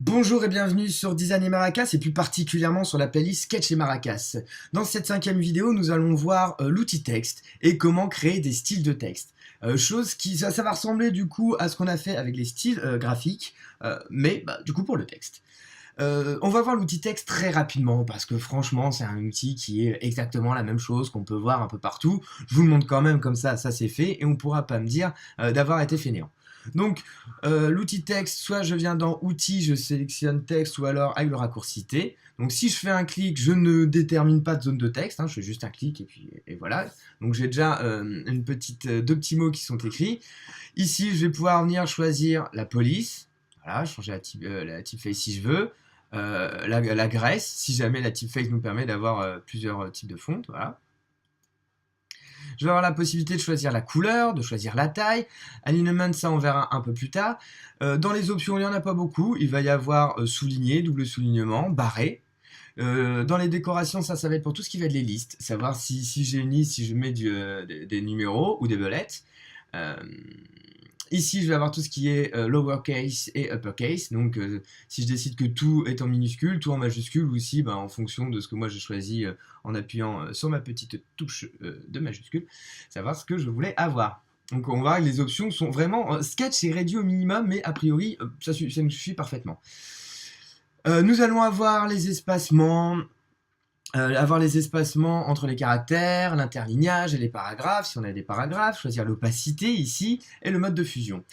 Bonjour et bienvenue sur Design et Maracas et plus particulièrement sur la playlist Sketch et Maracas. Dans cette 5e vidéo, nous allons voir l'outil texte et comment créer des styles de texte. Chose qui, ça va ressembler du coup à ce qu'on a fait avec les styles graphiques, mais du coup pour le texte. On va voir l'outil texte très rapidement parce que franchement c'est un outil qui est exactement la même chose qu'on peut voir un peu partout. Je vous le montre quand même comme ça c'est fait et on pourra pas me dire d'avoir été fainéant. Donc l'outil texte, soit je viens dans outils, je sélectionne texte ou alors avec le raccourci T. Donc si je fais un clic, je ne détermine pas de zone de texte, je fais juste un clic et voilà. Donc j'ai déjà deux petits mots qui sont écrits. Ici je vais pouvoir venir choisir la police, voilà, changer la typeface si je veux. La graisse, si jamais la typeface nous permet d'avoir plusieurs types de fontes, voilà. Je vais avoir la possibilité de choisir la couleur, de choisir la taille. Alignment, ça on verra un peu plus tard. Dans les options, il n'y en a pas beaucoup. Il va y avoir souligné, double soulignement, barré. Dans les décorations, ça va être pour tout ce qui va être les listes. Savoir si j'ai une liste, si je mets des numéros ou des bullets. Ici, je vais avoir tout ce qui est lowercase et uppercase. Donc, si je décide que tout est en minuscule, tout en majuscule, ou si, en fonction de ce que moi j'ai choisi en appuyant sur ma petite touche de majuscule, savoir ce que je voulais avoir. Donc, on va voir que les options sont vraiment... Sketch est réduit au minimum, mais a priori, ça me suffit parfaitement. Nous allons avoir les espacements... entre les caractères, l'interlignage et les paragraphes, si on a des paragraphes, choisir l'opacité ici, et le mode de fusion.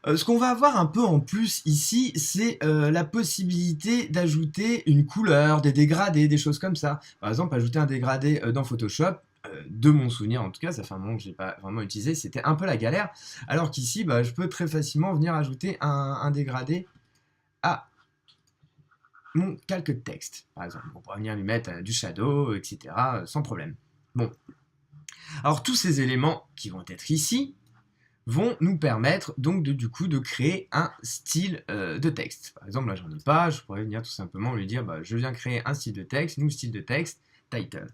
Ce qu'on va avoir un peu en plus ici, c'est la possibilité d'ajouter une couleur, des dégradés, des choses comme ça. Par exemple, ajouter un dégradé dans Photoshop, de mon souvenir en tout cas, ça fait un moment que je n'ai pas vraiment utilisé, c'était un peu la galère, alors qu'ici, je peux très facilement venir ajouter un dégradé à mon calque de texte, par exemple. On pourra venir lui mettre du shadow, etc., sans problème. Bon. Alors, tous ces éléments qui vont être ici vont nous permettre donc du coup de créer un style de texte. Par exemple, là, j'en ai pas, je pourrais venir tout simplement lui dire, je viens créer un style de texte, new style de texte, title.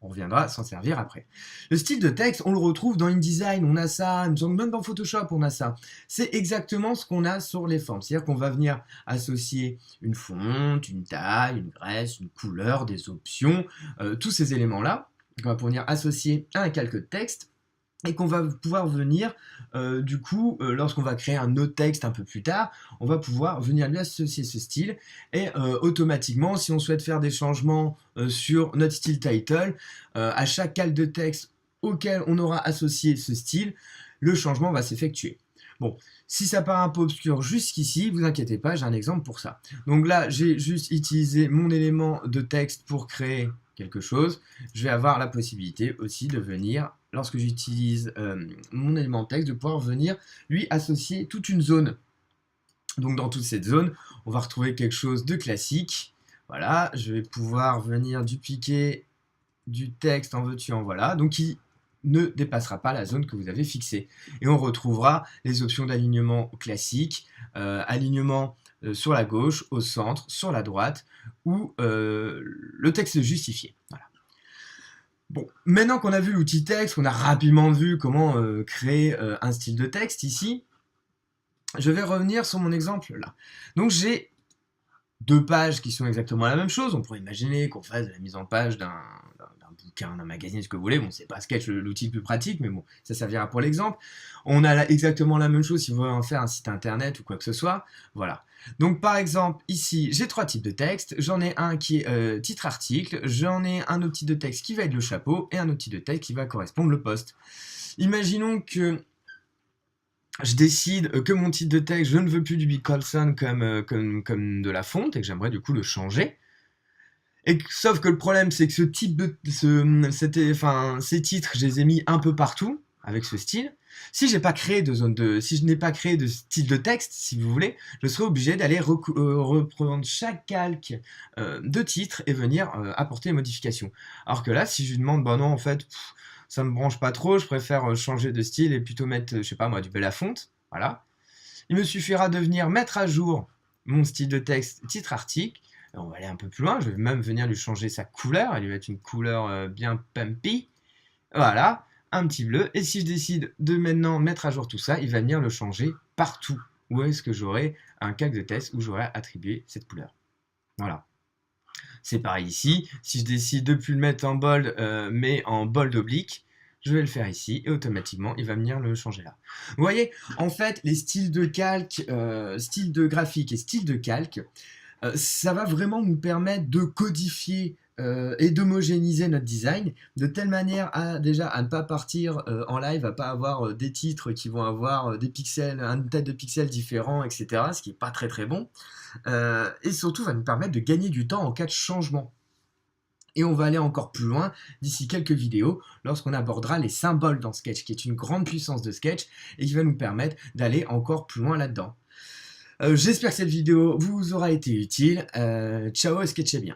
On reviendra s'en servir après. Le style de texte, on le retrouve dans InDesign, on a ça, même dans Photoshop, on a ça. C'est exactement ce qu'on a sur les formes. C'est-à-dire qu'on va venir associer une fonte, une taille, une graisse, une couleur, des options, tous ces éléments-là, qu'on va venir associer à un calque de texte, et qu'on va pouvoir venir, lorsqu'on va créer un autre texte un peu plus tard, on va pouvoir venir lui associer ce style, et automatiquement, si on souhaite faire des changements sur notre style title, à chaque calque de texte auquel on aura associé ce style, le changement va s'effectuer. Bon, si ça paraît un peu obscur jusqu'ici, vous inquiétez pas, j'ai un exemple pour ça. Donc là, j'ai juste utilisé mon élément de texte pour créer quelque chose. Je vais avoir la possibilité aussi de venir, lorsque j'utilise mon élément de texte, de pouvoir venir lui associer toute une zone. Donc dans toute cette zone, on va retrouver quelque chose de classique. Voilà, je vais pouvoir venir dupliquer du texte en veux-tu en voilà. Donc il ne dépassera pas la zone que vous avez fixée. Et on retrouvera les options d'alignement classique, alignement sur la gauche, au centre, sur la droite, ou le texte justifié. Voilà. Bon, maintenant qu'on a vu l'outil texte, qu'on a rapidement vu comment créer un style de texte ici, je vais revenir sur mon exemple là. Donc j'ai deux pages qui sont exactement la même chose. On pourrait imaginer qu'on fasse de la mise en page d'un bouquin, d'un magazine, ce que vous voulez. Bon, c'est pas Sketch l'outil le plus pratique, mais bon, ça servira pour l'exemple. On a exactement la même chose si vous voulez en faire un site internet ou quoi que ce soit. Voilà. Donc par exemple, ici, j'ai trois types de texte. J'en ai un qui est titre-article, j'en ai un autre type de texte qui va être le chapeau, et un autre type de texte qui va correspondre le poste. Imaginons que je décide que mon titre de texte, je ne veux plus du Big Colson comme de la fonte, et que j'aimerais du coup le changer. Sauf que le problème, c'est que ces titres, je les ai mis un peu partout, avec ce style. Si je n'ai pas créé de style de texte, si vous voulez, je serai obligé d'aller reprendre chaque calque de titre et venir apporter les modifications. Alors que là, si je lui demande, non, en fait, ça me branche pas trop, je préfère changer de style et plutôt mettre, je sais pas moi, du Belafonte, voilà. Il me suffira de venir mettre à jour mon style de texte titre-article. On va aller un peu plus loin, je vais même venir lui changer sa couleur, elle lui mettre une couleur bien pumpy. Voilà, un petit bleu. Et si je décide de maintenant mettre à jour tout ça, il va venir le changer partout où est-ce que j'aurai un calque de test où j'aurai attribué cette couleur. Voilà. C'est pareil ici, si je décide de plus le mettre en bold, mais en bold oblique, je vais le faire ici et automatiquement il va venir le changer là. Vous voyez, en fait, les styles de calque, styles de graphique et styles de calque, ça va vraiment nous permettre de codifier et d'homogénéiser notre design de telle manière à déjà à ne pas partir en live, à pas avoir des titres qui vont avoir des pixels, une tête de pixels différents, etc. Ce qui n'est pas très très bon. Et surtout va nous permettre de gagner du temps en cas de changement. Et on va aller encore plus loin d'ici quelques vidéos lorsqu'on abordera les symboles dans Sketch, qui est une grande puissance de Sketch et qui va nous permettre d'aller encore plus loin là-dedans. J'espère que cette vidéo vous aura été utile. Ciao et sketchez bien.